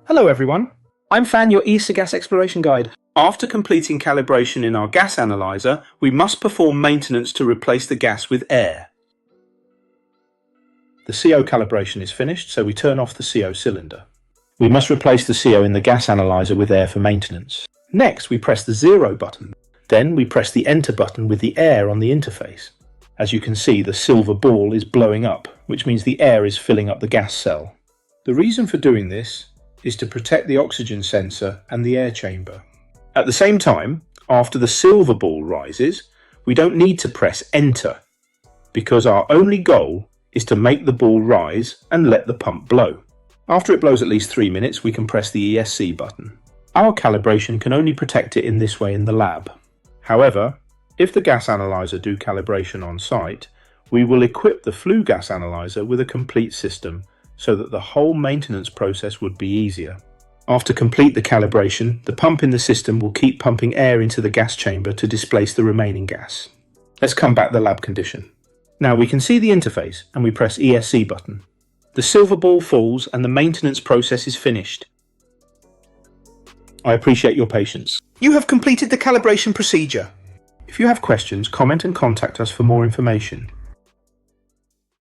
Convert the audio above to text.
Hello everyone, I'm Fan, your ESEGAS exploration guide. After completing calibration in our gas analyzer, we must perform maintenance to replace the gas with air. The CO calibration is finished, so we turn off the CO cylinder. We must replace the CO in the gas analyzer with air for maintenance. Next, we press the 0 button. Then we press the Enter button with the air on the interface. As you can see, the silver ball is blowing up, which means the air is filling up the gas cell. The reason for doing this is to protect the oxygen sensor and the air chamber. At the same time, after the silver ball rises, we don't need to press Enter, because our only goal is to make the ball rise and let the pump blow. After it blows at least 3 minutes, we can press the ESC button. Our calibration can only protect it in this way in the lab. However, if the gas analyzer do calibration on site, we will equip the Flue gas analyzer with a complete system so that the whole maintenance process would be easier. After complete the calibration, the pump in the system will keep pumping air into the gas chamber to displace the remaining gas. Let's come back to the lab condition. Now we can see the interface and we press ESC button. The silver ball falls and the maintenance process is finished. I appreciate your patience. You have completed the calibration procedure. If you have questions, comment and contact us for more information.